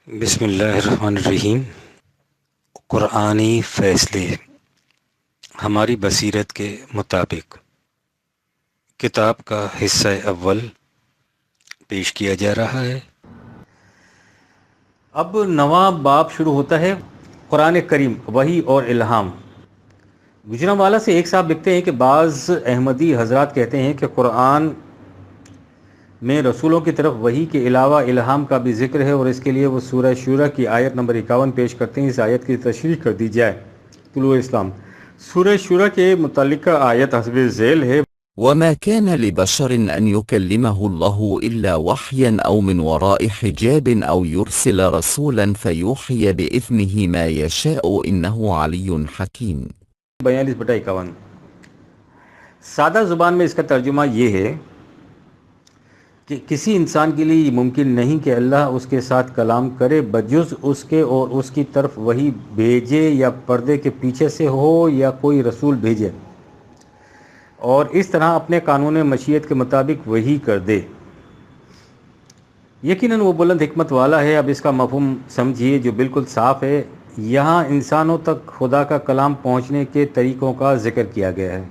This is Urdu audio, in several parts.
بسم اللہ الرحمن الرحیم۔ قرآنی فیصلے ہماری بصیرت کے مطابق کتاب کا حصہ اول پیش کیا جا رہا ہے۔ اب نواں باب شروع ہوتا ہے، قرآن کریم، وحی اور الہام۔ گجرانوالہ سے ایک صاحب لکھتے ہیں کہ بعض احمدی حضرات کہتے ہیں کہ قرآن میں رسولوں کی طرف وحی کے علاوہ الہام کا بھی ذکر ہے، اور اس کے لیے وہ سورہ شورى کی آیت نمبر 51 پیش کرتے ہیں۔ اس آیت کی تشریح کر دی جائے۔ طلوع اسلام سورہ شورى کے متعلقہ آیت حسب ذیل ہے: وما كان لبشر أن يكلمه الله إلا وحيا أو من وراء حجاب أو يرسل رسولا فيوحي بإذنه ما يشاء إنه علي حكيم۔ 42/51۔ سادہ زبان میں اس کا ترجمہ یہ ہے کہ کسی انسان کے لیے یہ ممکن نہیں کہ اللہ اس کے ساتھ کلام کرے بجز اس کے اور اس کی طرف وحی بھیجے، یا پردے کے پیچھے سے ہو یا کوئی رسول بھیجے، اور اس طرح اپنے قانون مشیت کے مطابق وحی کر دے۔ یقیناً وہ بلند حکمت والا ہے۔ اب اس کا مفہوم سمجھیے جو بالکل صاف ہے۔ یہاں انسانوں تک خدا کا کلام پہنچنے کے طریقوں کا ذکر کیا گیا ہے۔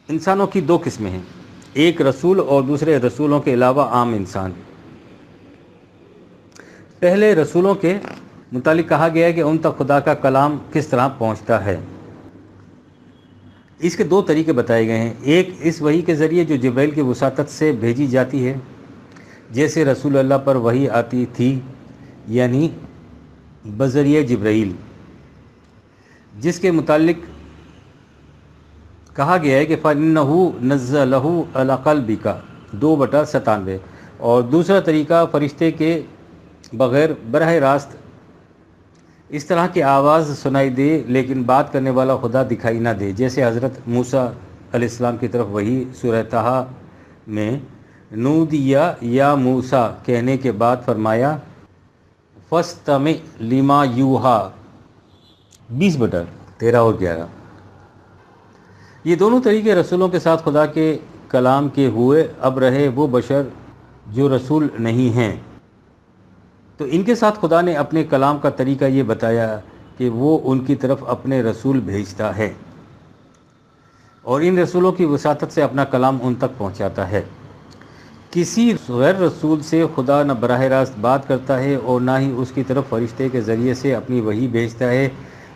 انسانوں کی دو قسمیں ہیں، ایک رسول اور دوسرے رسولوں کے علاوہ عام انسان۔ پہلے رسولوں کے متعلق کہا گیا ہے کہ ان تک خدا کا کلام کس طرح پہنچتا ہے۔ اس کے دو طریقے بتائے گئے ہیں۔ ایک اس وحی کے ذریعے جو جبرائیل کی وساطت سے بھیجی جاتی ہے، جیسے رسول اللہ پر وحی آتی تھی، یعنی بذریعہ جبرائیل، جس کے متعلق کہا گیا ہے کہ فَإِنَّهُ نَزَّلَهُ عَلَى قَلْبِكَ 2/97۔ اور دوسرا طریقہ فرشتے کے بغیر براہ راست اس طرح کی آواز سنائی دے لیکن بات کرنے والا خدا دکھائی نہ دے، جیسے حضرت موسیٰ علیہ السلام کی طرف وحی سورہ طٰہٰ میں نودیَ یا موسیٰ کہنے کے بعد فرمایا فَاسْتَمِعْ لِمَا یُوحَىٰ 20/13 اور 11۔ یہ دونوں طریقے رسولوں کے ساتھ خدا کے کلام کے ہوئے۔ اب رہے وہ بشر جو رسول نہیں ہیں، تو ان کے ساتھ خدا نے اپنے کلام کا طریقہ یہ بتایا کہ وہ ان کی طرف اپنے رسول بھیجتا ہے، اور ان رسولوں کی وساطت سے اپنا کلام ان تک پہنچاتا ہے۔ کسی غیر رسول سے خدا نہ براہ راست بات کرتا ہے اور نہ ہی اس کی طرف فرشتے کے ذریعے سے اپنی وحی بھیجتا ہے۔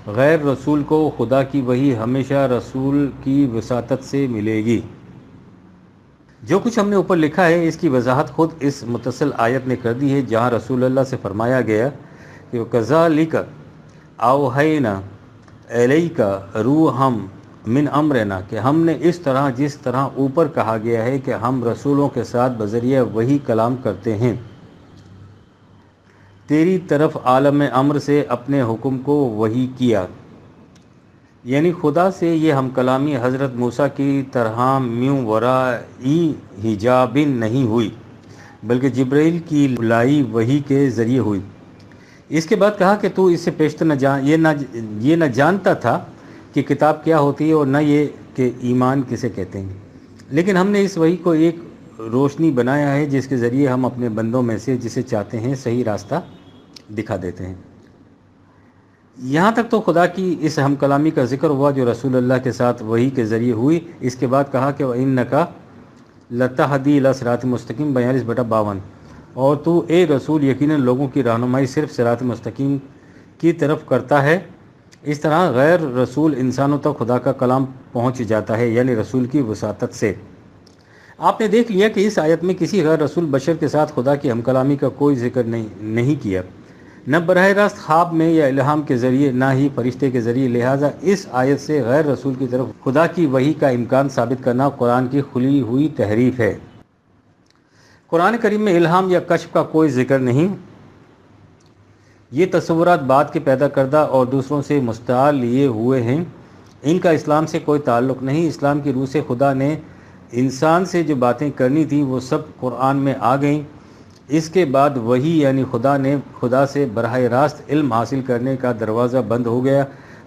غیر رسول کو خدا کی وحی ہمیشہ رسول کی وساطت سے ملے گی۔ جو کچھ ہم نے اوپر لکھا ہے اس کی وضاحت خود اس متصل آیت نے کر دی ہے، جہاں رسول اللہ سے فرمایا گیا کہ وَكَذَلِكَ أَوْحَيْنَا إِلَيْكَ رُوحًا مِّنْ أَمْرِنَا، کہ ہم نے اس طرح جس طرح اوپر کہا گیا ہے کہ ہم رسولوں کے ساتھ بذریعہ وحی کلام کرتے ہیں، تیری طرف عالم امر سے اپنے حکم کو وحی کیا۔ یعنی خدا سے یہ ہم کلامی حضرت موسیٰ کی طرح من ورائی حجاب نہیں ہوئی، بلکہ جبرائیل کی لائی وحی کے ذریعے ہوئی۔ اس کے بعد کہا کہ تو اس سے پیشتر یہ نہ جانتا تھا کہ کتاب کیا ہوتی ہے، اور نہ یہ کہ ایمان کسے کہتے ہیں، لیکن ہم نے اس وحی کو ایک روشنی بنایا ہے جس کے ذریعے ہم اپنے بندوں میں سے جسے چاہتے ہیں صحیح راستہ دکھا دیتے ہیں۔ یہاں تک تو خدا کی اس ہم کلامی کا ذکر ہوا جو رسول اللہ کے ساتھ وحی کے ذریعے ہوئی۔ اس کے بعد کہا کہ وَإِنَّكَ لَتَهْدِي إِلَىٰ صِرَاطٍ مُسْتَقِيمٍ 42/52، اور تو اے رسول یقیناً لوگوں کی رہنمائی صرف صراط مستقیم کی طرف کرتا ہے۔ اس طرح غیر رسول انسانوں تک خدا کا کلام پہنچ جاتا ہے، یعنی رسول کی وساطت سے۔ آپ نے دیکھ لیا کہ اس آیت میں کسی غیر رسول بشر کے ساتھ خدا کی ہم کلامی کا کوئی ذکر نہیں کیا، نہ براہ راست خواب میں یا الہام کے ذریعے، نہ ہی فرشتے کے ذریعے۔ لہٰذا اس آیت سے غیر رسول کی طرف خدا کی وحی کا امکان ثابت کرنا قرآن کی کھلی ہوئی تحریف ہے۔ قرآن کریم میں الہام یا کشف کا کوئی ذکر نہیں۔ یہ تصورات بعد کے پیدا کردہ اور دوسروں سے مستعار لیے ہوئے ہیں، ان کا اسلام سے کوئی تعلق نہیں۔ اسلام کی روح سے خدا نے انسان سے جو باتیں کرنی تھیں وہ سب قرآن میں آ گئیں۔ اس کے بعد وحی یعنی خدا سے براہ راست علم حاصل کرنے کا دروازہ بند ہو گیا،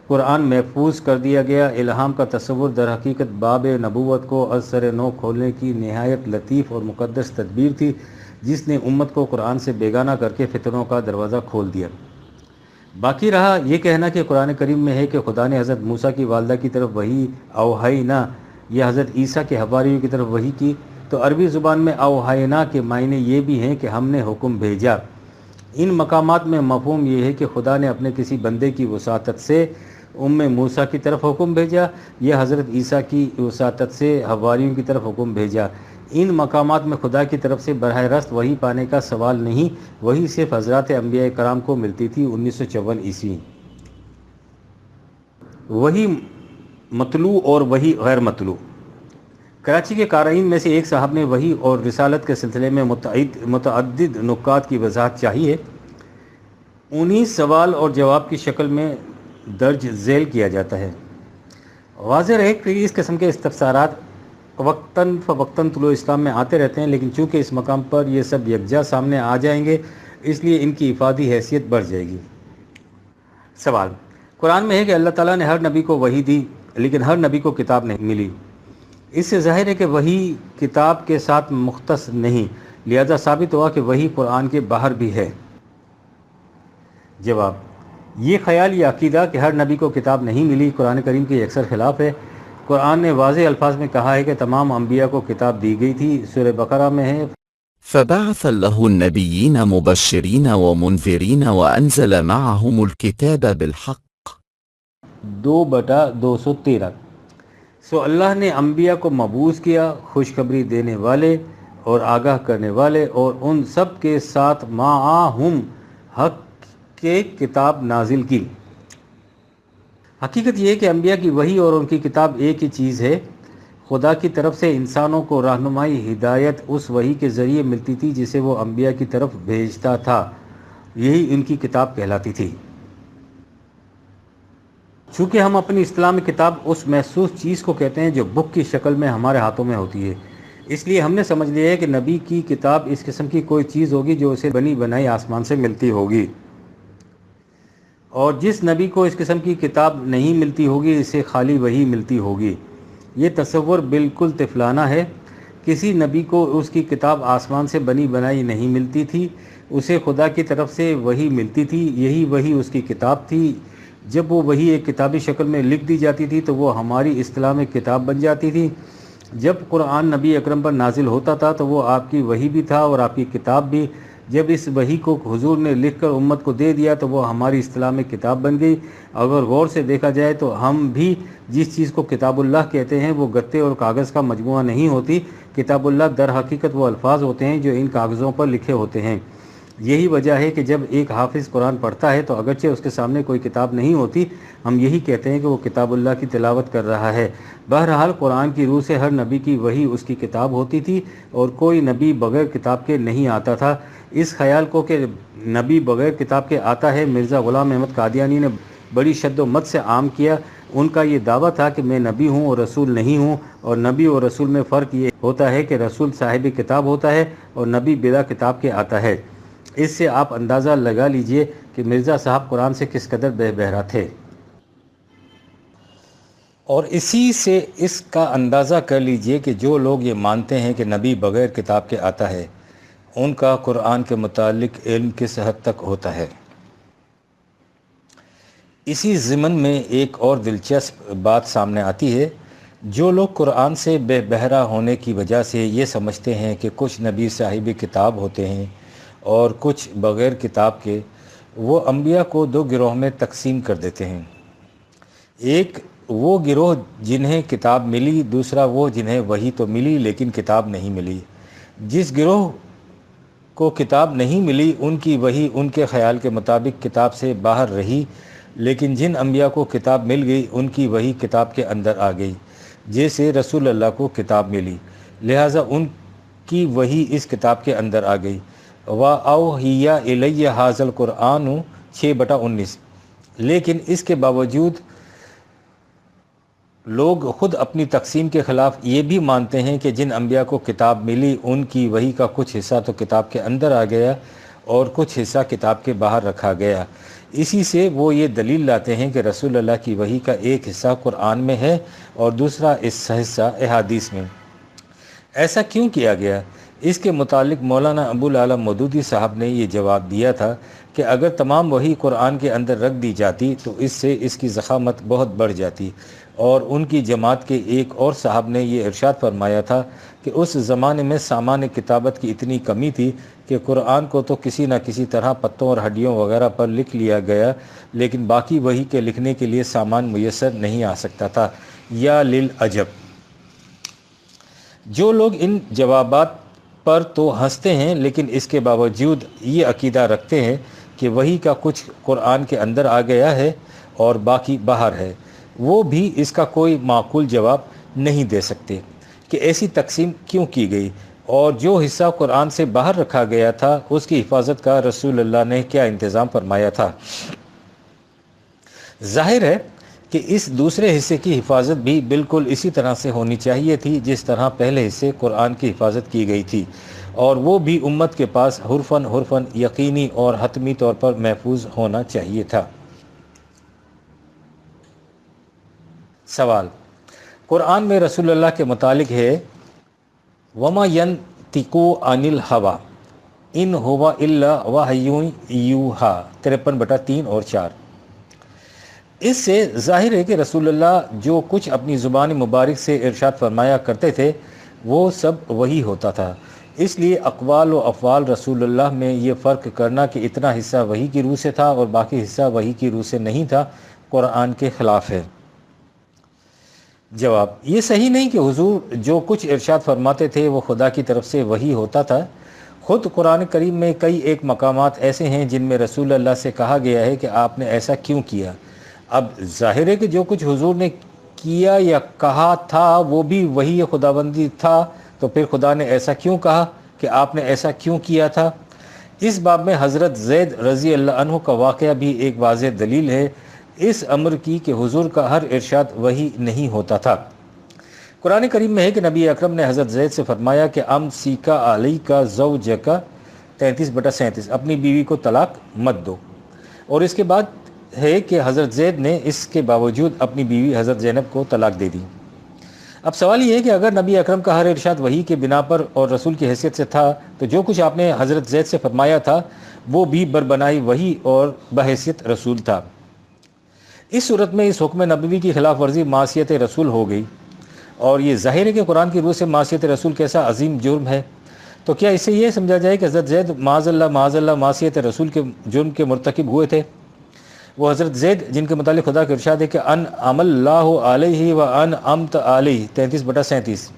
قرآن محفوظ کر دیا گیا۔ الہام کا تصور در حقیقت باب نبوت کو از سر نو کھولنے کی نہایت لطیف اور مقدس تدبیر تھی، جس نے امت کو قرآن سے بیگانہ کر کے فتنوں کا دروازہ کھول دیا۔ باقی رہا یہ کہنا کہ قرآن کریم میں ہے کہ خدا نے حضرت موسیٰ کی والدہ کی طرف وحی اوحینا یا حضرت عیسیٰ کے حواریوں کی طرف وحی کی، تو عربی زبان میں اوحینا کے معنی یہ بھی ہیں کہ ہم نے حکم بھیجا۔ ان مقامات میں مفہوم یہ ہے کہ خدا نے اپنے کسی بندے کی وساطت سے موسیٰ کی طرف حکم بھیجا یا حضرت عیسیٰ کی وساطت سے حواریوں کی طرف حکم بھیجا۔ ان مقامات میں خدا کی طرف سے براہ راست وحی پانے کا سوال نہیں، وہی صرف حضرات انبیاء کرام کو ملتی تھی۔ 1954 عیسوی۔ وحی مطلوع اور وحی غیر مطلوع۔ کراچی کے قارئین میں سے ایک صاحب نے وحی اور رسالت کے سلسلے میں متعدد نکات کی وضاحت چاہی ہے، انہی سوال اور جواب کی شکل میں درج ذیل کیا جاتا ہے۔ واضح رہے کہ اس قسم کے استفسارات وقتاً فوقتاً طلوع اسلام میں آتے رہتے ہیں، لیکن چونکہ اس مقام پر یہ سب یکجا سامنے آ جائیں گے اس لیے ان کی افادی حیثیت بڑھ جائے گی۔ سوال: قرآن میں ہے کہ اللہ تعالیٰ نے ہر نبی کو وحی دی، لیکن ہر نبی کو کتاب نہیں ملی۔ اس سے ظاہر ہے کہ وحی کتاب کے ساتھ مختص نہیں، لہذا ثابت ہوا کہ وحی قرآن کے باہر بھی ہے۔ جواب: یہ خیال یا عقیدہ کہ ہر نبی کو کتاب نہیں ملی قرآن کریم کے اکثر خلاف ہے۔ قرآن نے واضح الفاظ میں کہا ہے کہ تمام انبیاء کو کتاب دی گئی تھی۔ سورہ بقرہ میں ہے فبعث الله النبيين مبشرين ومنذرين وأنزل معهم الكتاب بالحق 2/213۔ سو اللہ نے انبیاء کو مبعوث کیا، خوشخبری دینے والے اور آگاہ کرنے والے، اور ان سب کے ساتھ معہم حق کے کتاب نازل کی۔ حقیقت یہ ہے کہ انبیاء کی وحی اور ان کی کتاب ایک ہی چیز ہے۔ خدا کی طرف سے انسانوں کو رہنمائی ہدایت اس وحی کے ذریعے ملتی تھی جسے وہ انبیاء کی طرف بھیجتا تھا، یہی ان کی کتاب کہلاتی تھی۔ چونکہ ہم اپنی اصطلاح میں کتاب اس محسوس چیز کو کہتے ہیں جو بک کی شکل میں ہمارے ہاتھوں میں ہوتی ہے، اس لیے ہم نے سمجھ لیا ہے کہ نبی کی کتاب اس قسم کی کوئی چیز ہوگی جو اسے بنی بنائی آسمان سے ملتی ہوگی، اور جس نبی کو اس قسم کی کتاب نہیں ملتی ہوگی اسے خالی وحی ملتی ہوگی۔ یہ تصور بالکل طفلانہ ہے۔ کسی نبی کو اس کی کتاب آسمان سے بنی بنائی نہیں ملتی تھی، اسے خدا کی طرف سے وحی ملتی تھی، یہی وحی اس کی کتاب تھی۔ جب وہ وحی ایک کتابی شکل میں لکھ دی جاتی تھی تو وہ ہماری اصطلاح میں کتاب بن جاتی تھی۔ جب قرآن نبی اکرم پر نازل ہوتا تھا تو وہ آپ کی وحی بھی تھا اور آپ کی کتاب بھی۔ جب اس وحی کو حضور نے لکھ کر امت کو دے دیا تو وہ ہماری اصطلاح میں کتاب بن گئی۔ اگر غور سے دیکھا جائے تو ہم بھی جس چیز کو کتاب اللہ کہتے ہیں وہ گتے اور کاغذ کا مجموعہ نہیں ہوتی۔ کتاب اللہ در حقیقت وہ الفاظ ہوتے ہیں جو ان کاغذوں پر لکھے ہوتے ہیں۔ یہی وجہ ہے کہ جب ایک حافظ قرآن پڑھتا ہے تو اگرچہ اس کے سامنے کوئی کتاب نہیں ہوتی، ہم یہی کہتے ہیں کہ وہ کتاب اللہ کی تلاوت کر رہا ہے۔ بہرحال قرآن کی روح سے ہر نبی کی وحی اس کی کتاب ہوتی تھی اور کوئی نبی بغیر کتاب کے نہیں آتا تھا۔ اس خیال کو کہ نبی بغیر کتاب کے آتا ہے مرزا غلام احمد قادیانی نے بڑی شد و مت سے عام کیا۔ ان کا یہ دعویٰ تھا کہ میں نبی ہوں اور رسول نہیں ہوں، اور نبی اور رسول میں فرق یہ ہوتا ہے کہ رسول صاحب کتاب ہوتا ہے اور نبی بلا کتاب کے آتا ہے۔ اس سے آپ اندازہ لگا لیجئے کہ مرزا صاحب قرآن سے کس قدر بے بہرا تھے، اور اسی سے اس کا اندازہ کر لیجئے کہ جو لوگ یہ مانتے ہیں کہ نبی بغیر کتاب کے آتا ہے ان کا قرآن کے متعلق علم کس حد تک ہوتا ہے۔ اسی ضمن میں ایک اور دلچسپ بات سامنے آتی ہے۔ جو لوگ قرآن سے بے بہرا ہونے کی وجہ سے یہ سمجھتے ہیں کہ کچھ نبی صاحب کتاب ہوتے ہیں اور کچھ بغیر کتاب کے، وہ انبیاء کو دو گروہ میں تقسیم کر دیتے ہیں۔ ایک وہ گروہ جنہیں کتاب ملی، دوسرا وہ جنہیں وحی تو ملی لیکن کتاب نہیں ملی۔ جس گروہ کو کتاب نہیں ملی ان کی وحی ان کے خیال کے مطابق کتاب سے باہر رہی، لیکن جن انبیاء کو کتاب مل گئی ان کی وحی کتاب کے اندر آ گئی، جیسے رسول اللہ کو کتاب ملی، لہٰذا ان کی وحی اس کتاب کے اندر آ گئی۔ وَأَوْحِيَ إِلَيَّ هَٰذَا الْقُرْآنُ 6/19۔ لیکن اس کے باوجود لوگ خود اپنی تقسیم کے خلاف یہ بھی مانتے ہیں کہ جن انبیاء کو کتاب ملی ان کی وحی کا کچھ حصہ تو کتاب کے اندر آ گیا اور کچھ حصہ کتاب کے باہر رکھا گیا۔ اسی سے وہ یہ دلیل لاتے ہیں کہ رسول اللہ کی وحی کا ایک حصہ قرآن میں ہے اور دوسرا حصہ احادیث میں۔ ایسا کیوں کیا گیا؟ اس کے متعلق مولانا ابو العالی مودودی صاحب نے یہ جواب دیا تھا کہ اگر تمام وحی قرآن کے اندر رکھ دی جاتی تو اس سے اس کی ضخامت بہت بڑھ جاتی، اور ان کی جماعت کے ایک اور صاحب نے یہ ارشاد فرمایا تھا کہ اس زمانے میں سامان کتابت کی اتنی کمی تھی کہ قرآن کو تو کسی نہ کسی طرح پتوں اور ہڈیوں وغیرہ پر لکھ لیا گیا، لیکن باقی وحی کے لکھنے کے لیے سامان میسر نہیں آ سکتا تھا۔ یا للعجب، جو لوگ ان جوابات پر تو ہنستے ہیں لیکن اس کے باوجود یہ عقیدہ رکھتے ہیں کہ وحی کا کچھ قرآن کے اندر آ گیا ہے اور باقی باہر ہے، وہ بھی اس کا کوئی معقول جواب نہیں دے سکتے کہ ایسی تقسیم کیوں کی گئی، اور جو حصہ قرآن سے باہر رکھا گیا تھا اس کی حفاظت کا رسول اللہ نے کیا انتظام فرمایا تھا۔ ظاہر ہے کہ اس دوسرے حصے کی حفاظت بھی بالکل اسی طرح سے ہونی چاہیے تھی جس طرح پہلے حصے قرآن کی حفاظت کی گئی تھی، اور وہ بھی امت کے پاس حرفاً یقینی اور حتمی طور پر محفوظ ہونا چاہیے تھا۔ سوال: قرآن میں رسول اللہ کے متعلق ہے وَمَا يَنْطِقُ عَنِ الْهَوَىٰ إِنْ هُوَ إِلَّا وَحْيٌ يُوحَىٰ 53/3 اور 4۔ اس سے ظاہر ہے کہ رسول اللہ جو کچھ اپنی زبان مبارک سے ارشاد فرمایا کرتے تھے وہ سب وہی ہوتا تھا، اس لیے اقوال و افعال رسول اللہ میں یہ فرق کرنا کہ اتنا حصہ وحی کی روح سے تھا اور باقی حصہ وحی کی روح سے نہیں تھا، قرآن کے خلاف ہے۔ جواب: یہ صحیح نہیں کہ حضور جو کچھ ارشاد فرماتے تھے وہ خدا کی طرف سے وحی ہوتا تھا۔ خود قرآن کریم میں کئی ایک مقامات ایسے ہیں جن میں رسول اللہ سے کہا گیا ہے کہ آپ نے ایسا کیوں کیا۔ اب ظاہر ہے کہ جو کچھ حضور نے کیا یا کہا تھا وہ بھی وحی خداوندی تھا، تو پھر خدا نے ایسا کیوں کہا کہ آپ نے ایسا کیوں کیا تھا۔ اس باب میں حضرت زید رضی اللہ عنہ کا واقعہ بھی ایک واضح دلیل ہے اس امر کی کہ حضور کا ہر ارشاد وحی نہیں ہوتا تھا۔ قرآن کریم میں ہے کہ نبی اکرم نے حضرت زید سے فرمایا کہ امسیکا علیکا زوجکا 33/37، اپنی بیوی کو طلاق مت دو، اور اس کے بعد ہے کہ حضرت زید نے اس کے باوجود اپنی بیوی حضرت زینب کو طلاق دے دی۔ اب سوال یہ ہے کہ اگر نبی اکرم کا ہر ارشاد وحی کے بنا پر اور رسول کی حیثیت سے تھا تو جو کچھ آپ نے حضرت زید سے فرمایا تھا وہ بھی بربنائی وحی اور بحیثیت رسول تھا۔ اس صورت میں اس حکم نبوی کی خلاف ورزی معصیت رسول ہو گئی، اور یہ ظاہر ہے کہ قرآن کی روح سے معصیت رسول کیسا عظیم جرم ہے۔ تو کیا اس سے یہ سمجھا جائے کہ حضرت زید معاذ اللہ معصیت رسول کے جرم کے مرتکب ہوئے تھے؟ وہ حضرت زید جن کے متعلق خدا کا ارشاد ہے کہ ان عم اللہ علیہ و ان امت علیہ 33/37،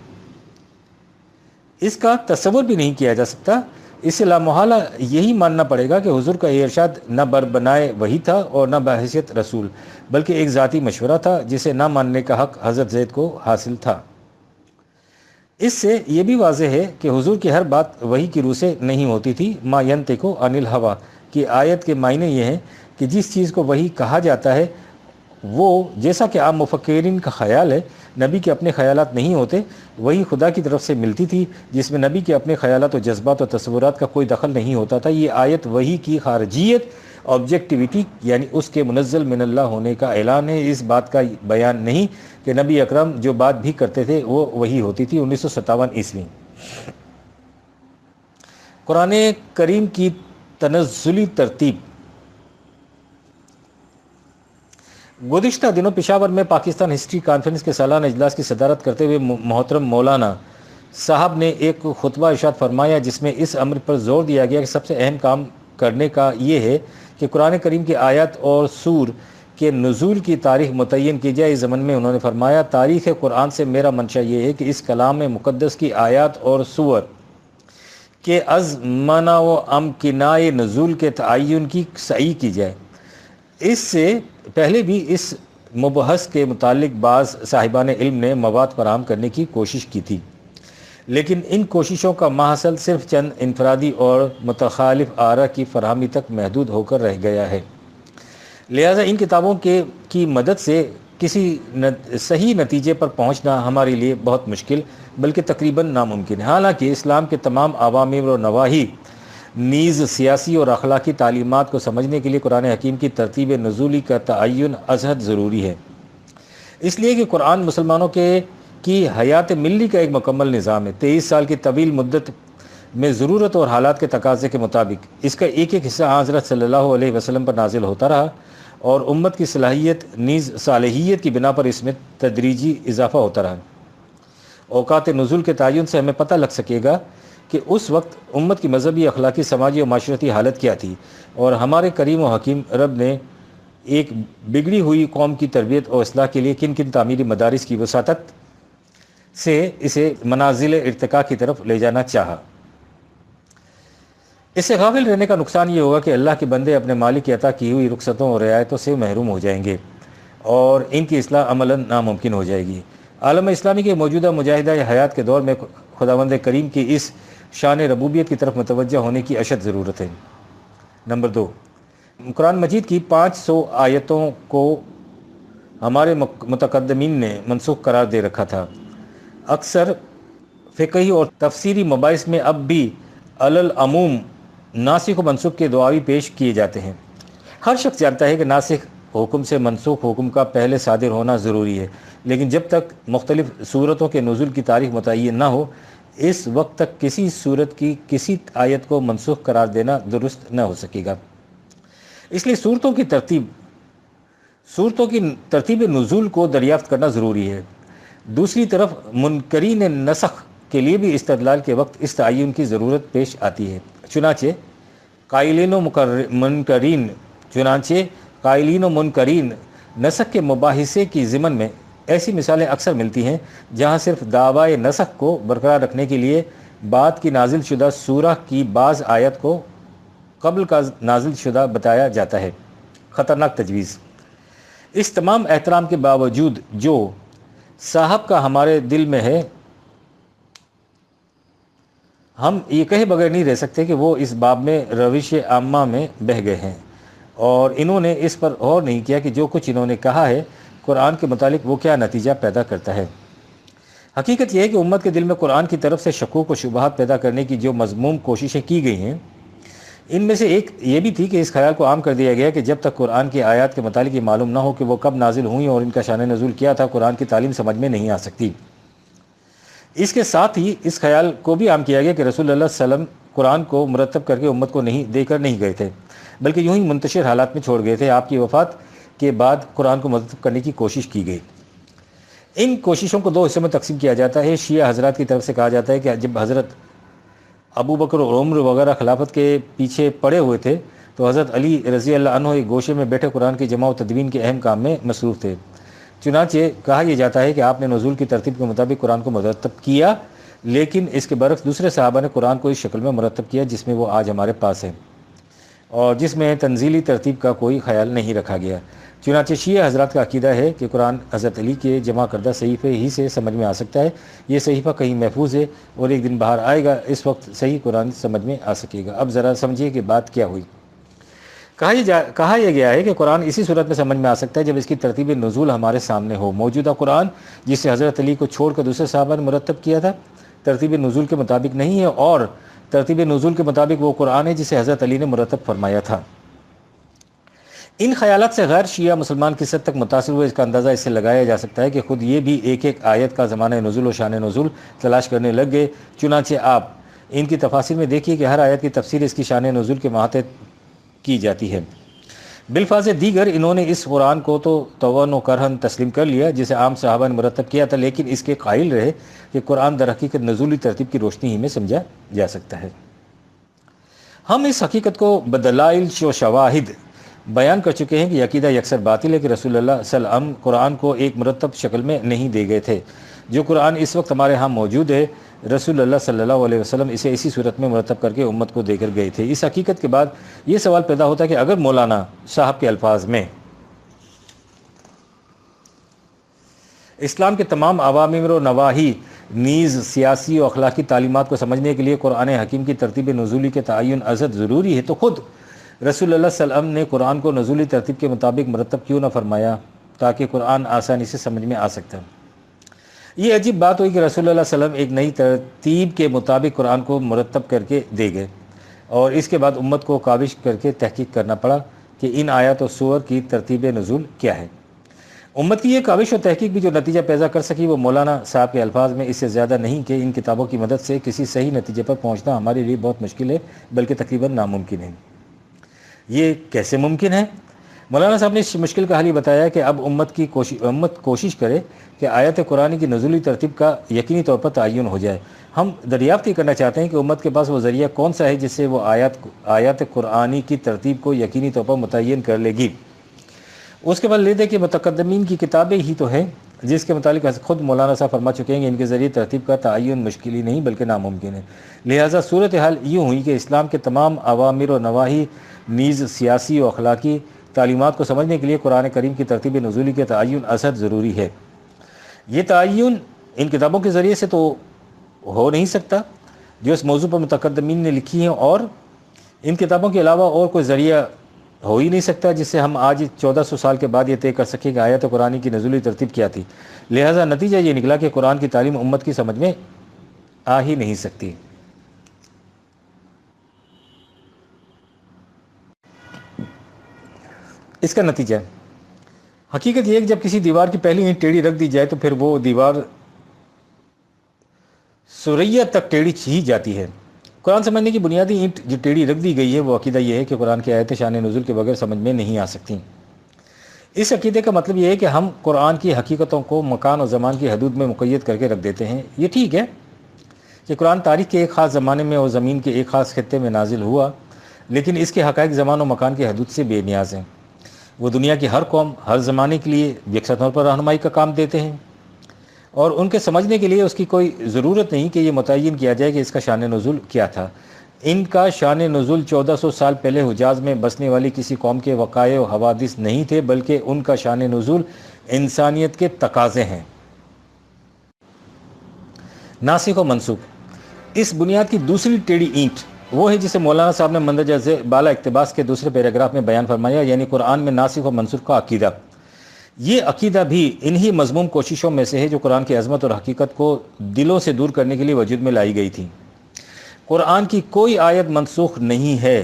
اس کا تصور بھی نہیں کیا جا سکتا۔ اس سے لامحالہ یہی ماننا پڑے گا کہ حضور کا یہ ارشاد نہ بربنائے وحی تھا اور نہ بحیثیت رسول، بلکہ ایک ذاتی مشورہ تھا جسے نہ ماننے کا حق حضرت زید کو حاصل تھا۔ اس سے یہ بھی واضح ہے کہ حضور کی ہر بات وحی کی روح سے نہیں ہوتی تھی۔ ما ینطق عن الہویٰ کی آیت کے معنی یہ ہیں کہ جس چیز کو وحی کہا جاتا ہے وہ، جیسا کہ عام مفکرین کا خیال ہے، نبی کے اپنے خیالات نہیں ہوتے، وہی خدا کی طرف سے ملتی تھی جس میں نبی کے اپنے خیالات و جذبات و تصورات کا کوئی دخل نہیں ہوتا تھا۔ یہ آیت وحی کی خارجیت، آبجیکٹیویٹی یعنی اس کے منزل من اللہ ہونے کا اعلان ہے، اس بات کا بیان نہیں کہ نبی اکرم جو بات بھی کرتے تھے وہ وحی ہوتی تھی۔ 1957 قرآن کریم کی تنزلی ترتیب۔ گزشتہ دنوں پشاور میں پاکستان ہسٹری کانفرنس کے سالانہ اجلاس کی صدارت کرتے ہوئے محترم مولانا صاحب نے ایک خطبہ ارشاد فرمایا جس میں اس امر پر زور دیا گیا کہ سب سے اہم کام کرنے کا یہ ہے کہ قرآن کریم کی آیات اور سور کے نزول کی تاریخ متعین کی جائے۔ اس ضمن میں انہوں نے فرمایا، تاریخ قرآن سے میرا منشا یہ ہے کہ اس کلام مقدس کی آیات اور سور کے از منع و امکنائے نزول کے تعین کی صحیح کی جائے۔ اس سے پہلے بھی اس مبحث کے متعلق بعض صاحبان علم نے مواد فراہم کرنے کی کوشش کی تھی، لیکن ان کوششوں کا محصل صرف چند انفرادی اور متخالف آراء کی فراہمی تک محدود ہو کر رہ گیا ہے۔ لہٰذا ان کتابوں کی مدد سے کسی صحیح نتیجے پر پہنچنا ہمارے لیے بہت مشکل بلکہ تقریباً ناممکن ہے۔ حالانکہ اسلام کے تمام اوامر و نواہی نیز سیاسی اور اخلاقی تعلیمات کو سمجھنے کے لیے قرآن حکیم کی ترتیب نزولی کا تعین ازحد ضروری ہے، اس لیے کہ قرآن مسلمانوں کی حیات ملی کا ایک مکمل نظام ہے۔ 23 سال کی طویل مدت میں ضرورت اور حالات کے تقاضے کے مطابق اس کا ایک ایک حصہ حضرت صلی اللہ علیہ وسلم پر نازل ہوتا رہا، اور امت کی صلاحیت نیز صالحیت کی بنا پر اس میں تدریجی اضافہ ہوتا رہا۔ اوقات نزول کے تعین سے ہمیں پتہ لگ سکے گا کہ اس وقت امت کی مذہبی، اخلاقی، سماجی اور معاشرتی حالت کیا تھی، اور ہمارے کریم و حکیم رب نے ایک بگڑی ہوئی قوم کی تربیت اور اصلاح کے لیے کن کن تعمیری مدارس کی وساطت سے اسے منازل ارتقاء کی طرف لے جانا چاہا۔ اس سے غافل رہنے کا نقصان یہ ہوگا کہ اللہ کے بندے اپنے مالک کی عطا کی ہوئی رخصتوں اور رعایتوں سے محروم ہو جائیں گے، اور ان کی اصلاح عملاً ناممکن ہو جائے گی۔ عالم اسلامی کے موجودہ مجاہدہ حیات کے دور میں خداوند کریم کی اس شان ربوبیت کی طرف متوجہ ہونے کی اشد ضرورت ہے۔ نمبر 2، قرآن مجید کی 500 آیتوں کو ہمارے متقدمین نے منسوخ قرار دے رکھا تھا۔ اکثر فقہی اور تفسیری مباحث میں اب بھی العموم ناسخ و منسوخ کے دعاوی پیش کیے جاتے ہیں۔ ہر شخص جانتا ہے کہ ناسخ حکم سے منسوخ حکم کا پہلے صادر ہونا ضروری ہے، لیکن جب تک مختلف صورتوں کے نزول کی تاریخ متعین نہ ہو، اس وقت تک کسی صورت کی کسی آیت کو منسوخ قرار دینا درست نہ ہو سکے گا۔ اس لیے صورتوں کی ترتیب نزول کو دریافت کرنا ضروری ہے۔ دوسری طرف منکرین نسخ کے لیے بھی استدلال کے وقت اس تعین کی ضرورت پیش آتی ہے۔ چنانچہ قائلین و منکرین نسخ کے مباحثے کی ضمن میں ایسی مثالیں اکثر ملتی ہیں جہاں صرف دعوی نسخ کو برقرار رکھنے کے لیے بعد کی نازل شدہ سورہ کی بعض آیت کو قبل کا نازل شدہ بتایا جاتا ہے۔ خطرناک تجویز۔ اس تمام احترام کے باوجود جو صاحب کا ہمارے دل میں ہے، ہم یہ کہے بغیر نہیں رہ سکتے کہ وہ اس باب میں روش عامہ میں بہہ گئے ہیں، اور انہوں نے اس پر غور نہیں کیا کہ جو کچھ انہوں نے کہا ہے قرآن کے متعلق وہ کیا نتیجہ پیدا کرتا ہے۔ حقیقت یہ ہے کہ امت کے دل میں قرآن کی طرف سے شکوک و شبہات پیدا کرنے کی جو مذموم کوششیں کی گئی ہیں، ان میں سے ایک یہ بھی تھی کہ اس خیال کو عام کر دیا گیا کہ جب تک قرآن کی آیات کے متعلق یہ معلوم نہ ہو کہ وہ کب نازل ہوئیں اور ان کا شان نزول کیا تھا، قرآن کی تعلیم سمجھ میں نہیں آ سکتی۔ اس کے ساتھ ہی اس خیال کو بھی عام کیا گیا کہ رسول اللہ صلی اللہ علیہ وسلم قرآن کو مرتب کر کے امت کو دے کر نہیں گئے تھے، بلکہ یوں ہی منتشر حالات میں چھوڑ گئے تھے۔ آپ کی وفات کے بعد قرآن کو مرتب کرنے کی کوشش کی گئی۔ ان کوششوں کو 2 حصوں میں تقسیم کیا جاتا ہے۔ شیعہ حضرات کی طرف سے کہا جاتا ہے کہ جب حضرت ابو بکر اور عمر وغیرہ خلافت کے پیچھے پڑے ہوئے تھے تو حضرت علی رضی اللہ عنہ ایک گوشے میں بیٹھے قرآن کی جمع و تدوین کے اہم کام میں مصروف تھے۔ چنانچہ کہا یہ جاتا ہے کہ آپ نے نزول کی ترتیب کے مطابق قرآن کو مرتب کیا، لیکن اس کے برعکس دوسرے صحابہ نے قرآن کو اس شکل میں مرتب کیا جس میں وہ آج ہمارے پاس ہے، اور جس میں تنزیلی ترتیب کا کوئی خیال نہیں رکھا گیا۔ چنانچہ شیعہ حضرات کا عقیدہ ہے کہ قرآن حضرت علی کے جمع کردہ صحیفے ہی سے سمجھ میں آ سکتا ہے۔ یہ صحیفہ کہیں محفوظ ہے اور ایک دن باہر آئے گا، اس وقت صحیح قرآن سمجھ میں آ سکے گا۔ اب ذرا سمجھیے کہ بات کیا ہوئی۔ کہا یہ گیا ہے کہ قرآن اسی صورت میں سمجھ میں آ سکتا ہے جب اس کی ترتیب نزول ہمارے سامنے ہو۔ موجودہ قرآن جسے حضرت علی کو چھوڑ کر دوسرے صحابہ نے مرتب کیا تھا، ترتیب نزول کے مطابق نہیں ہے، اور ترتیب نزول کے مطابق وہ قرآن ہے جسے حضرت علی نے مرتب فرمایا تھا۔ ان خیالات سے غیر شیعہ مسلمان کس حد تک متاثر ہوئے، اس کا اندازہ اس سے لگایا جا سکتا ہے کہ خود یہ بھی ایک ایک آیت کا زمانہ نزول و شان نزول تلاش کرنے لگ گئے۔ چنانچہ آپ ان کی تفاسیر میں دیکھیے کہ ہر آیت کی تفسیر اس کی شان نزول کے ماتحت کی جاتی ہے۔ بالفاظ دیگر انہوں نے اس قرآن کو تو توان و کرہن تسلیم کر لیا جسے عام صحابہ نے مرتب کیا تھا، لیکن اس کے قائل رہے کہ قرآن در حقیقت نزولی ترتیب کی روشنی ہی میں سمجھا جا سکتا ہے۔ ہم اس حقیقت کو بدلائل و شواہد بیان کر چکے ہیں کہ عقیدہ یکسر باطل ہے کہ رسول اللہ صلی اللہ علیہ وسلم قرآن کو ایک مرتب شکل میں نہیں دے گئے تھے۔ جو قرآن اس وقت ہمارے ہاں موجود ہے، رسول اللہ صلی اللہ علیہ وسلم اسے اسی صورت میں مرتب کر کے امت کو دے کر گئے تھے۔ اس حقیقت کے بعد یہ سوال پیدا ہوتا ہے کہ اگر مولانا صاحب کے الفاظ میں اسلام کے تمام عوامر و نواہی نیز سیاسی و اخلاقی تعلیمات کو سمجھنے کے لیے قرآن حکیم کی ترتیب نزولی کے تعین ازد ضروری ہے، تو خود رسول اللہ صلی اللہ علیہ وسلم نے قرآن کو نزولی ترتیب کے مطابق مرتب کیوں نہ فرمایا تاکہ قرآن آسانی سے سمجھ میں آ سکتا ہے۔ یہ عجیب بات ہوئی کہ رسول اللہ صلی اللہ علیہ وسلم ایک نئی ترتیب کے مطابق قرآن کو مرتب کر کے دے گئے، اور اس کے بعد امت کو کاوش کر کے تحقیق کرنا پڑا کہ ان آیات و سور کی ترتیب نزول کیا ہے۔ امت کی یہ کاوش و تحقیق بھی جو نتیجہ پیدا کر سکی وہ مولانا صاحب کے الفاظ میں اس سے زیادہ نہیں کہ ان کتابوں کی مدد سے کسی صحیح نتیجے پر پہنچنا ہمارے لیے بہت مشکل ہے، بلکہ تقریباً ناممکن ہے۔ یہ کیسے ممکن ہے؟ مولانا صاحب نے اس مشکل کا حل یہ بتایا کہ اب امت کوشش کرے کہ آیات قرآن کی نزولی ترتیب کا یقینی طور پر تعین ہو جائے۔ ہم دریافت یہ کرنا چاہتے ہیں کہ امت کے پاس وہ ذریعہ کون سا ہے جس سے وہ آیات قرآنی کی ترتیب کو یقینی طور پر متعین کر لے گی۔ اس کے بعد لے دے کہ متقدمین کی کتابیں ہی تو ہیں جس کے متعلق خود مولانا صاحب فرما چکے ہیں کہ ان کے ذریعے ترتیب کا تعین مشکل ہی نہیں بلکہ ناممکن ہے۔ لہٰذا صورتحال یوں ہوئی کہ اسلام کے تمام اوامر و نواہی نیز سیاسی و اخلاقی تعلیمات کو سمجھنے کے لیے قرآن کریم کی ترتیب نزولی کے تعین اثر ضروری ہے۔ یہ تعین ان کتابوں کے ذریعے سے تو ہو نہیں سکتا جو اس موضوع پر متقدمین نے لکھی ہیں، اور ان کتابوں کے علاوہ اور کوئی ذریعہ ہو ہی نہیں سکتا جس سے ہم آج 1400 سال کے بعد یہ طے کر سکیں کہ آیات قرآن کی نزولی ترتیب کیا تھی۔ لہٰذا نتیجہ یہ نکلا کہ قرآن کی تعلیم امت کی سمجھ میں آ ہی نہیں سکتی۔ اس کا نتیجہ حقیقت یہ ہے کہ جب کسی دیوار کی پہلی اینٹ ٹیڑھی رکھ دی جائے تو پھر وہ دیوار سوریہ تک ٹیڑھی ہی جاتی ہے۔ قرآن سمجھنے کی بنیادی اینٹ جو ٹیڑھی رکھ دی گئی ہے وہ عقیدہ یہ ہے کہ قرآن کی آیتیں شان نزول کے بغیر سمجھ میں نہیں آ سکتی۔ اس عقیدے کا مطلب یہ ہے کہ ہم قرآن کی حقیقتوں کو مکان اور زمان کی حدود میں مقید کر کے رکھ دیتے ہیں۔ یہ ٹھیک ہے کہ قرآن تاریخ کے ایک خاص زمانے میں اور زمین کے ایک خاص خطے میں نازل ہوا، لیکن اس کے حقائق زمان و مکان کی حدود سے بے نیاز ہیں۔ وہ دنیا کی ہر قوم ہر زمانے کے لیے یکساں طور پر رہنمائی کا کام دیتے ہیں، اور ان کے سمجھنے کے لیے اس کی کوئی ضرورت نہیں کہ یہ متعین کیا جائے کہ اس کا شان نزول کیا تھا۔ ان کا شان نزول 1400 سال پہلے حجاز میں بسنے والی کسی قوم کے وقائع و حوادث نہیں تھے، بلکہ ان کا شان نزول انسانیت کے تقاضے ہیں۔ ناسخ و منسوخ، اس بنیاد کی دوسری ٹیڑھی اینٹ وہ ہے جسے مولانا صاحب نے مندرجہ بالا اقتباس کے دوسرے پیراگراف میں بیان فرمایا، یعنی قرآن میں ناسخ و منسوخ کا عقیدہ۔ یہ عقیدہ بھی انہی مذموم کوششوں میں سے ہے جو قرآن کی عظمت اور حقیقت کو دلوں سے دور کرنے کے لیے وجود میں لائی گئی تھی۔ قرآن کی کوئی آیت منسوخ نہیں ہے۔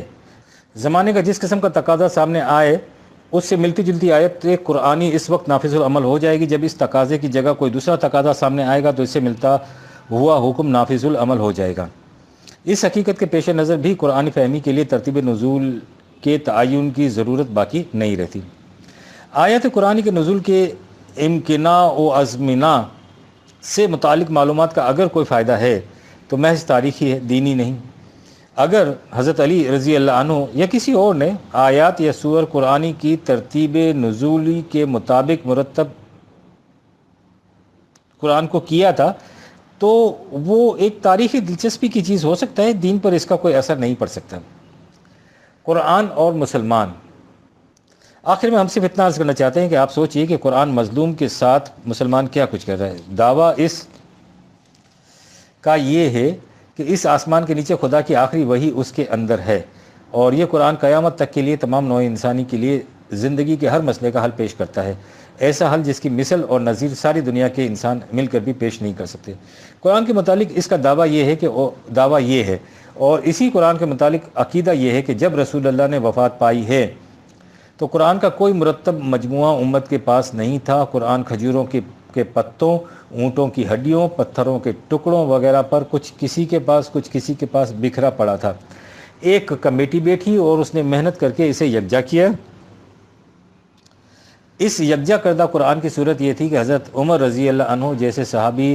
زمانے کا جس قسم کا تقاضا سامنے آئے اس سے ملتی جلتی آیت قرآنی اس وقت نافذ العمل ہو جائے گی جب اس تقاضے کی جگہ کوئی دوسرا تقاضا سامنے آئے گا تو اس سے ملتا ہوا حکم نافذ العمل ہو جائے گا۔ اس حقیقت کے پیش نظر بھی قرآن فہمی کے لیے ترتیب نزول کے تعین کی ضرورت باقی نہیں رہتی۔ آیات قرآن کے نزول کے امکناء و ازمنہ سے متعلق معلومات کا اگر کوئی فائدہ ہے تو محض تاریخی ہے، دینی نہیں۔ اگر حضرت علی رضی اللہ عنہ یا کسی اور نے آیات یا سور قرآنی کی ترتیب نزولی کے مطابق مرتب قرآن کو کیا تھا تو وہ ایک تاریخی دلچسپی کی چیز ہو سکتا ہے، دین پر اس کا کوئی اثر نہیں پڑ سکتا۔ قرآن اور مسلمان، آخر میں ہم صرف اتنا عرض کرنا چاہتے ہیں کہ آپ سوچئے کہ قرآن مظلوم کے ساتھ مسلمان کیا کچھ کر رہا ہے۔ دعویٰ اس کا یہ ہے کہ اس آسمان کے نیچے خدا کی آخری وحی اس کے اندر ہے، اور یہ قرآن قیامت تک کے لیے تمام نوع انسانی کے لیے زندگی کے ہر مسئلے کا حل پیش کرتا ہے، ایسا حل جس کی مثل اور نظیر ساری دنیا کے انسان مل کر بھی پیش نہیں کر سکتے۔ قرآن کے متعلق اس کا دعویٰ یہ ہے اور اسی قرآن کے متعلق عقیدہ یہ ہے کہ جب رسول اللہ نے وفات پائی ہے تو قرآن کا کوئی مرتب مجموعہ امت کے پاس نہیں تھا۔ قرآن کھجوروں کے پتوں، اونٹوں کی ہڈیوں، پتھروں کے ٹکڑوں وغیرہ پر کچھ کسی کے پاس بکھرا پڑا تھا۔ ایک کمیٹی بیٹھی اور اس نے محنت کر کے اسے یکجا کیا۔ اس یکجا کردہ قرآن کی صورت یہ تھی کہ حضرت عمر رضی اللہ عنہ جیسے صحابی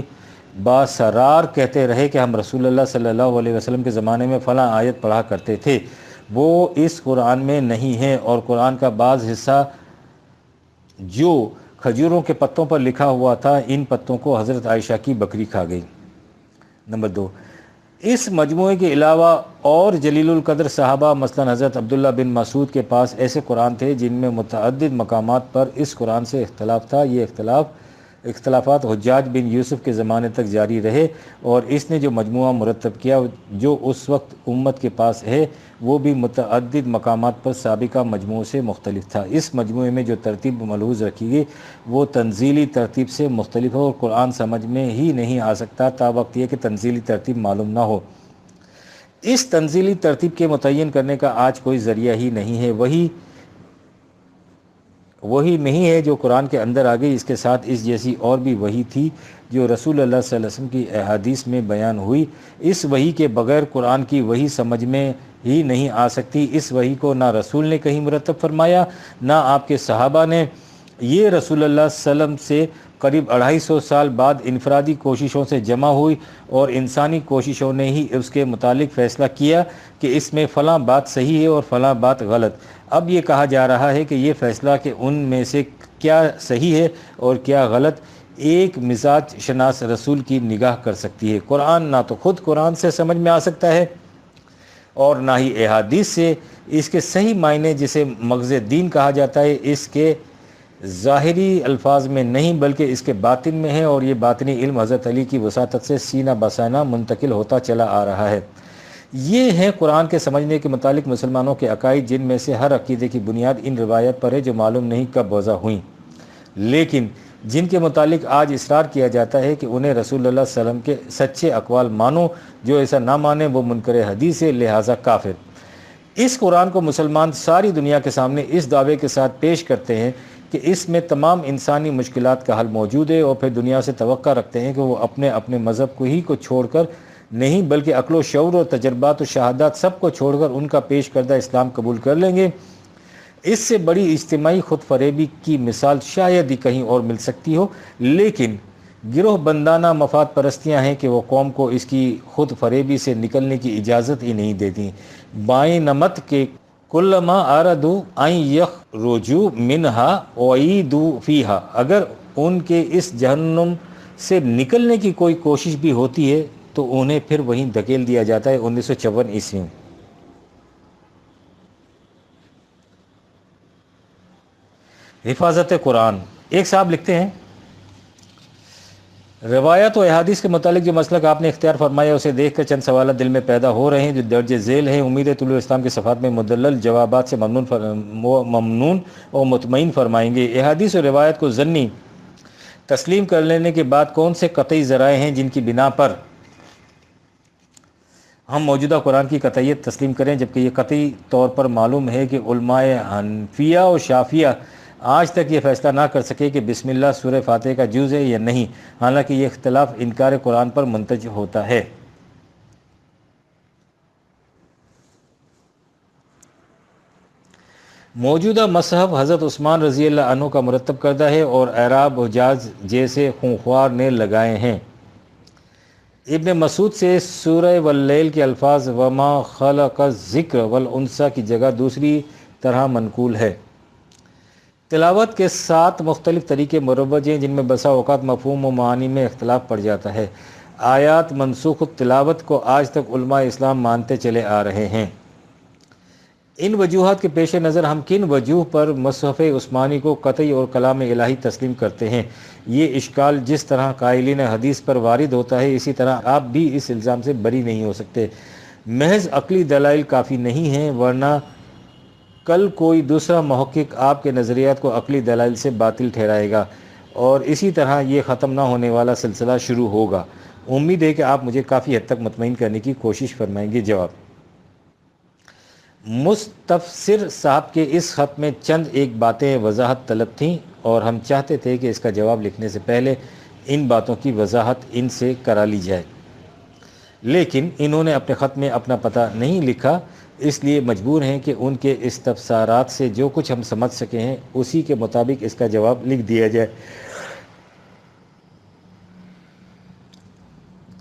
باسرار کہتے رہے کہ ہم رسول اللہ صلی اللہ علیہ وسلم کے زمانے میں فلاں آیت پڑھا کرتے تھے، وہ اس قرآن میں نہیں ہے، اور قرآن کا بعض حصہ جو کھجوروں کے پتوں پر لکھا ہوا تھا ان پتوں کو حضرت عائشہ کی بکری کھا گئی۔ نمبر 2، اس مجموعے کے علاوہ اور جلیل القدر صحابہ مثلا حضرت عبداللہ بن مسعود کے پاس ایسے قرآن تھے جن میں متعدد مقامات پر اس قرآن سے اختلاف تھا۔ یہ اختلافات حجاج بن یوسف کے زمانے تک جاری رہے، اور اس نے جو مجموعہ مرتب کیا جو اس وقت امت کے پاس ہے وہ بھی متعدد مقامات پر سابقہ مجموعوں سے مختلف تھا۔ اس مجموعے میں جو ترتیب ملحوظ رکھی گئی وہ تنزیلی ترتیب سے مختلف ہے، اور قرآن سمجھ میں ہی نہیں آ سکتا تا وقت یہ کہ تنزیلی ترتیب معلوم نہ ہو۔ اس تنزیلی ترتیب کے متعین کرنے کا آج کوئی ذریعہ ہی نہیں ہے۔ وہی وہی نہیں ہے جو قرآن کے اندر آ گئی، اس کے ساتھ اس جیسی اور بھی وحی تھی جو رسول اللہ صلی اللہ علیہ وسلم کی احادیث میں بیان ہوئی۔ اس وحی کے بغیر قرآن کی وحی سمجھ میں ہی نہیں آ سکتی۔ اس وحی کو نہ رسول نے کہیں مرتب فرمایا، نہ آپ کے صحابہ نے۔ یہ رسول اللہ صلی اللہ علیہ وسلم سے قریب 250 سال بعد انفرادی کوششوں سے جمع ہوئی، اور انسانی کوششوں نے ہی اس کے متعلق فیصلہ کیا کہ اس میں فلاں بات صحیح ہے اور فلاں بات غلط۔ اب یہ کہا جا رہا ہے کہ یہ فیصلہ کہ ان میں سے کیا صحیح ہے اور کیا غلط ایک مزاج شناس رسول کی نگاہ کر سکتی ہے۔ قرآن نہ تو خود قرآن سے سمجھ میں آ سکتا ہے اور نہ ہی احادیث سے۔ اس کے صحیح معنی جسے مغز دین کہا جاتا ہے اس کے ظاہری الفاظ میں نہیں بلکہ اس کے باطن میں ہے، اور یہ باطنی علم حضرت علی کی وساطت سے سینہ بسینہ منتقل ہوتا چلا آ رہا ہے۔ یہ ہیں قرآن کے سمجھنے کے متعلق مسلمانوں کے عقائد، جن میں سے ہر عقیدے کی بنیاد ان روایت پر ہے جو معلوم نہیں کب وضع ہوئیں، لیکن جن کے متعلق آج اصرار کیا جاتا ہے کہ انہیں رسول اللہ صلی اللہ علیہ وسلم کے سچے اقوال مانو۔ جو ایسا نہ مانے وہ منکر حدیث ہے، لہٰذا کافر۔ اس قرآن کو مسلمان ساری دنیا کے سامنے اس دعوے کے ساتھ پیش کرتے ہیں کہ اس میں تمام انسانی مشکلات کا حل موجود ہے، اور پھر دنیا سے توقع رکھتے ہیں کہ وہ اپنے مذہب کو چھوڑ کر نہیں بلکہ عقل و شعور اور تجربات و شہادات سب کو چھوڑ کر ان کا پیش کردہ اسلام قبول کر لیں گے۔ اس سے بڑی اجتماعی خود فریبی کی مثال شاید ہی کہیں اور مل سکتی ہو، لیکن گروہ بندانہ مفاد پرستیاں ہیں کہ وہ قوم کو اس کی خود فریبی سے نکلنے کی اجازت ہی نہیں دیتی۔ بائیں نمت کے کلما آردو ان یخرجوا منہا اعیدوا فیہا، اگر ان کے اس جہنم سے نکلنے کی کوئی کوشش بھی ہوتی ہے تو انہیں پھر وہیں دھکیل دیا جاتا ہے۔ 1954 عیسوی۔ حفاظت قرآن۔ ایک صاحب لکھتے ہیں، روایت و احادیث کے متعلق جو مسلک آپ نے اختیار فرمایا اسے دیکھ کر چند سوالات دل میں پیدا ہو رہے ہیں جو درج ذیل ہیں۔ امید ہے طلوع اسلام کے صفحات میں مدلل جوابات سے ممنون اور مطمئن فرمائیں گے۔ احادیث و روایت کو ظنی تسلیم کر لینے کے بعد کون سے قطعی ذرائع ہیں جن کی بنا پر ہم موجودہ قرآن کی قطعیت تسلیم کریں، جبکہ یہ قطعی طور پر معلوم ہے کہ علماء حنفیہ و شافعیہ آج تک یہ فیصلہ نہ کر سکے کہ بسم اللہ سورہ فاتحہ کا جز ہے یا نہیں، حالانکہ یہ اختلاف انکار قرآن پر منتج ہوتا ہے۔ موجودہ مصحف حضرت عثمان رضی اللہ عنہ کا مرتب کردہ ہے اور اعراب حجاز جیسے خونخوار نے لگائے ہیں۔ ابن مسعود سے سورہ واللیل کے الفاظ وما خلق الذکر والانثی کی جگہ دوسری طرح منقول ہے۔ تلاوت کے 7 مختلف طریقے مروج ہیں جن میں بسا اوقات مفہوم و معانی میں اختلاف پڑ جاتا ہے۔ آیات منسوخ التلاوت کو آج تک علماء اسلام مانتے چلے آ رہے ہیں۔ ان وجوہات کے پیش نظر ہم کن وجوہ پر مصحف عثمانی کو قطعی اور کلام الہی تسلیم کرتے ہیں؟ یہ اشکال جس طرح قائلین حدیث پر وارد ہوتا ہے اسی طرح آپ بھی اس الزام سے بری نہیں ہو سکتے۔ محض عقلی دلائل کافی نہیں ہیں، ورنہ کل کوئی دوسرا محقق آپ کے نظریات کو عقلی دلائل سے باطل ٹھہرائے گا اور اسی طرح یہ ختم نہ ہونے والا سلسلہ شروع ہوگا۔ امید ہے کہ آپ مجھے کافی حد تک مطمئن کرنے کی کوشش فرمائیں گے۔ جواب: مستفسر صاحب کے اس خط میں چند ایک باتیں وضاحت طلب تھیں اور ہم چاہتے تھے کہ اس کا جواب لکھنے سے پہلے ان باتوں کی وضاحت ان سے کرا لی جائے، لیکن انہوں نے اپنے خط میں اپنا پتہ نہیں لکھا، اس لیے مجبور ہیں کہ ان کے استفسارات سے جو کچھ ہم سمجھ سکے ہیں اسی کے مطابق اس کا جواب لکھ دیا جائے۔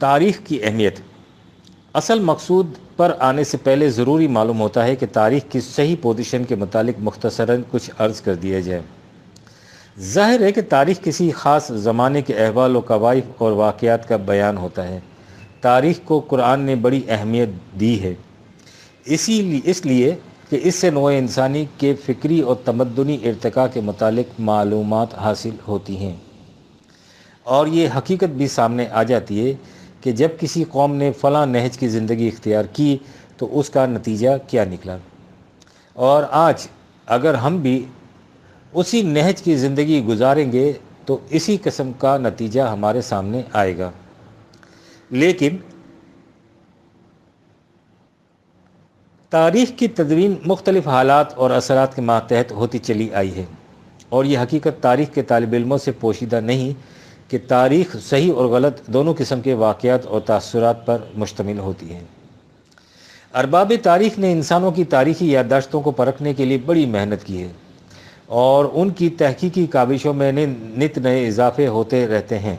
تاریخ کی اہمیت۔ اصل مقصود پر آنے سے پہلے ضروری معلوم ہوتا ہے کہ تاریخ کی صحیح پوزیشن کے متعلق مختصراً کچھ عرض کر دیا جائے۔ ظاہر ہے کہ تاریخ کسی خاص زمانے کے احوال و قوائف اور واقعات کا بیان ہوتا ہے۔ تاریخ کو قرآن نے بڑی اہمیت دی ہے، اس لیے کہ اس سے نوع انسانی کے فکری اور تمدنی ارتقاء کے متعلق معلومات حاصل ہوتی ہیں، اور یہ حقیقت بھی سامنے آ جاتی ہے کہ جب کسی قوم نے فلاں نہج کی زندگی اختیار کی تو اس کا نتیجہ کیا نکلا، اور آج اگر ہم بھی اسی نہج کی زندگی گزاریں گے تو اسی قسم کا نتیجہ ہمارے سامنے آئے گا۔ لیکن تاریخ کی تدوین مختلف حالات اور اثرات کے ماتحت ہوتی چلی آئی ہے۔ اور یہ حقیقت تاریخ کے طالب علموں سے پوشیدہ نہیں کہ تاریخ صحیح اور غلط دونوں قسم کے واقعات اور تاثرات پر مشتمل ہوتی ہے۔ ارباب تاریخ نے انسانوں کی تاریخی یادداشتوں کو پرکھنے کے لیے بڑی محنت کی ہے اور ان کی تحقیقی کاوشوں میں نت نئے اضافے ہوتے رہتے ہیں،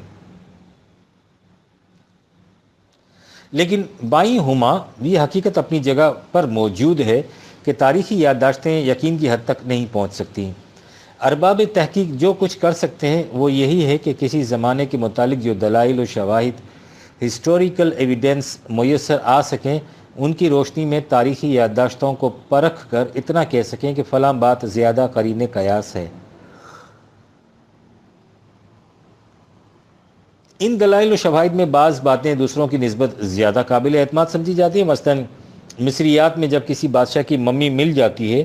لیکن بائیں ہما یہ حقیقت اپنی جگہ پر موجود ہے کہ تاریخی یادداشتیں یقین کی حد تک نہیں پہنچ سکتی۔ ارباب تحقیق جو کچھ کر سکتے ہیں وہ یہی ہے کہ کسی زمانے کے متعلق جو دلائل و شواہد ہسٹوریکل ایویڈنس میسر آ سکیں ان کی روشنی میں تاریخی یادداشتوں کو پرکھ کر اتنا کہہ سکیں کہ فلاں بات زیادہ قرین قیاس ہے۔ ان دلائل و شواہد میں بعض باتیں دوسروں کی نسبت زیادہ قابل اعتماد سمجھی جاتی ہیں۔ مثلاً مصریات میں جب کسی بادشاہ کی ممی مل جاتی ہے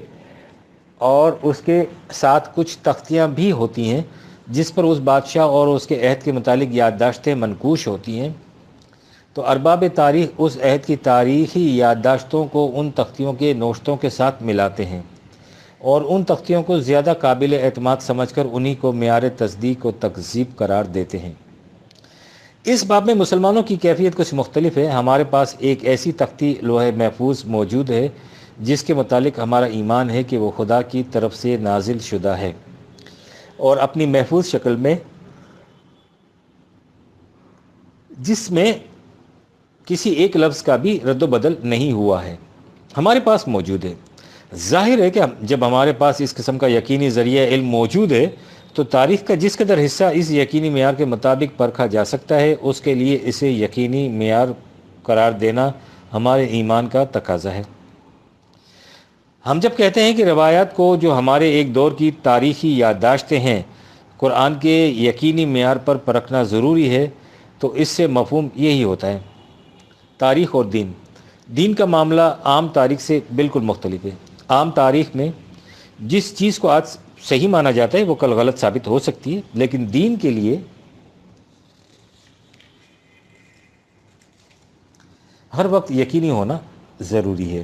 اور اس کے ساتھ کچھ تختیاں بھی ہوتی ہیں جس پر اس بادشاہ اور اس کے عہد کے متعلق یادداشتیں منقوش ہوتی ہیں، تو ارباب تاریخ اس عہد کی تاریخی یادداشتوں کو ان تختیوں کے نوشتوں کے ساتھ ملاتے ہیں اور ان تختیوں کو زیادہ قابل اعتماد سمجھ کر انہی کو معیار تصدیق و تکذیب قرار دیتے ہیں۔ اس باب میں مسلمانوں کی کیفیت کچھ مختلف ہے۔ ہمارے پاس ایک ایسی تختی لوح محفوظ موجود ہے جس کے متعلق ہمارا ایمان ہے کہ وہ خدا کی طرف سے نازل شدہ ہے اور اپنی محفوظ شکل میں، جس میں کسی ایک لفظ کا بھی رد و بدل نہیں ہوا ہے، ہمارے پاس موجود ہے۔ ظاہر ہے کہ جب ہمارے پاس اس قسم کا یقینی ذریعہ علم موجود ہے تو تاریخ کا جس قدر حصہ اس یقینی معیار کے مطابق پرکھا جا سکتا ہے اس کے لیے اسے یقینی معیار قرار دینا ہمارے ایمان کا تقاضا ہے۔ ہم جب کہتے ہیں کہ روایات کو جو ہمارے ایک دور کی تاریخی یادداشتیں ہیں قرآن کے یقینی معیار پر پرکھنا ضروری ہے تو اس سے مفہوم یہی ہوتا ہے۔ تاریخ اور دین کا معاملہ عام تاریخ سے بالکل مختلف ہے۔ عام تاریخ میں جس چیز کو آج صحیح مانا جاتا ہے وہ کل غلط ثابت ہو سکتی ہے، لیکن دین کے لیے ہر وقت یقینی ہونا ضروری ہے۔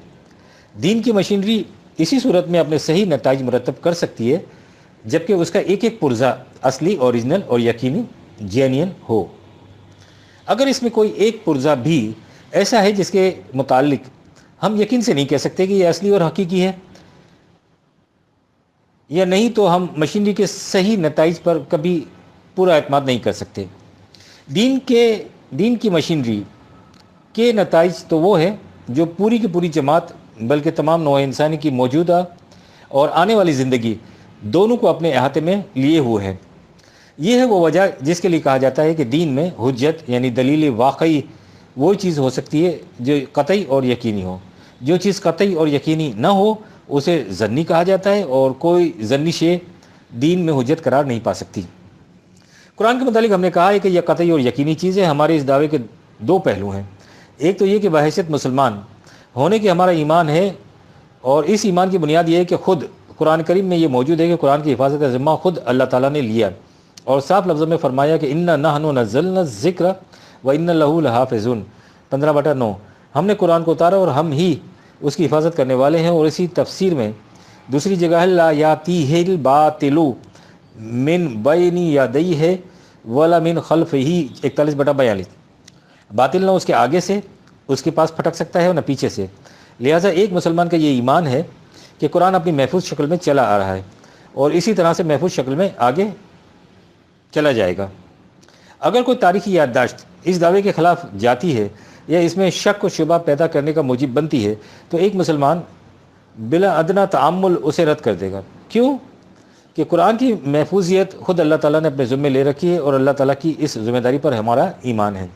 دین کی مشینری اسی صورت میں اپنے صحیح نتائج مرتب کر سکتی ہے جبکہ اس کا ایک ایک پرزہ اصلی، اوریجنل اور یقینی جینین ہو۔ اگر اس میں کوئی ایک پرزہ بھی ایسا ہے جس کے متعلق ہم یقین سے نہیں کہہ سکتے کہ یہ اصلی اور حقیقی ہے یا نہیں، تو ہم مشینری کے صحیح نتائج پر کبھی پورا اعتماد نہیں کر سکتے۔ دین کی مشینری کے نتائج تو وہ ہے جو پوری کی پوری جماعت بلکہ تمام نوع انسانی کی موجودہ اور آنے والی زندگی دونوں کو اپنے احاطے میں لیے ہوئے ہیں۔ یہ ہے وہ وجہ جس کے لیے کہا جاتا ہے کہ دین میں حجت یعنی دلیل واقعی وہ چیز ہو سکتی ہے جو قطعی اور یقینی ہو۔ جو چیز قطعی اور یقینی نہ ہو اسے ظنی کہا جاتا ہے، اور کوئی ظنی شے دین میں حجت قرار نہیں پا سکتی۔ قرآن کے متعلق ہم نے کہا ہے کہ یہ قطعی اور یقینی چیزیں ہمارے اس دعوے کے دو پہلو ہیں۔ ایک تو یہ کہ بحیثیت مسلمان ہونے کے ہمارا ایمان ہے، اور اس ایمان کی بنیاد یہ ہے کہ خود قرآن کریم میں یہ موجود ہے کہ قرآن کی حفاظت کا ذمہ خود اللہ تعالیٰ نے لیا، اور صاف لفظوں میں فرمایا کہ اِنَّا نَحْنُ نَزَّلْنَا الذِّكْرَ وَإِنَّا لَهُ لَحَافِظُونَ 15/9۔ ہم نے قرآن کو اتارا اور ہم ہی اس کی حفاظت کرنے والے ہیں۔ اور اسی تفسیر میں دوسری جگہ ہے لا یاتیہ الباطل من بین یدیہ ولا من خلفہ 41/42۔ باطل نہ اس کے آگے سے اس کے پاس پھٹک سکتا ہے اور نہ پیچھے سے۔ لہٰذا ایک مسلمان کا یہ ایمان ہے کہ قرآن اپنی محفوظ شکل میں چلا آ رہا ہے اور اسی طرح سے محفوظ شکل میں آگے چلا جائے گا۔ اگر کوئی تاریخی یادداشت اس دعوے کے خلاف جاتی ہے یا اس میں شک و شبہ پیدا کرنے کا موجب بنتی ہے تو ایک مسلمان بلا ادنا تعامل اسے رد کر دے گا۔ کیوں؟ کہ قرآن کی محفوظیت خود اللہ تعالیٰ نے اپنے ذمہ لے رکھی ہے اور اللہ تعالیٰ کی اس ذمہ داری پر ہمارا ایمان ہے۔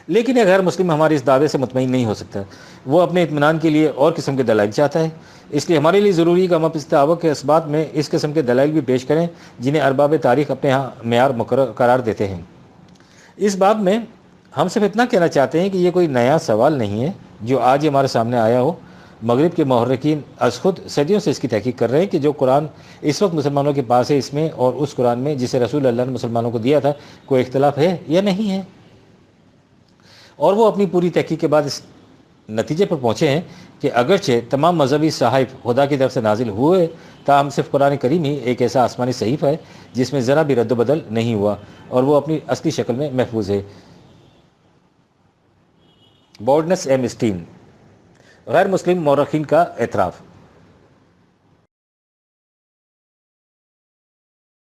لیکن ایک غیر مسلم ہمارے اس دعوے سے مطمئن نہیں ہو سکتا، وہ اپنے اطمینان کے لیے اور قسم کے دلائل چاہتا ہے۔ اس لیے ہمارے لیے ضروری ہے کہ ہم اس دعوے کے اسبات میں اس قسم کے دلائل بھی پیش کریں جنہیں ارباب تاریخ اپنے ہاں معیار مقرر قرار دیتے ہیں۔ اس باب میں ہم صرف اتنا کہنا چاہتے ہیں کہ یہ کوئی نیا سوال نہیں ہے جو آج ہمارے سامنے آیا ہو۔ مغرب کے محرکین از خود صدیوں سے اس کی تحقیق کر رہے ہیں کہ جو قرآن اس وقت مسلمانوں کے پاس ہے اس میں اور اس قرآن میں جسے رسول اللہ نے مسلمانوں کو دیا تھا کوئی اختلاف ہے یا نہیں ہے، اور وہ اپنی پوری تحقیق کے بعد اس نتیجے پر پہنچے ہیں کہ اگرچہ تمام مذہبی صحائف خدا کی طرف سے نازل ہوئے تاہم صرف قرآن کریم ہی ایک ایسا آسمانی صحیفہ ہے جس میں ذرا بھی رد و بدل نہیں ہوا اور وہ اپنی اصلی شکل میں محفوظ ہے۔ بورڈنس ایم اسٹین، غیر مسلم مورخین کا اعتراف۔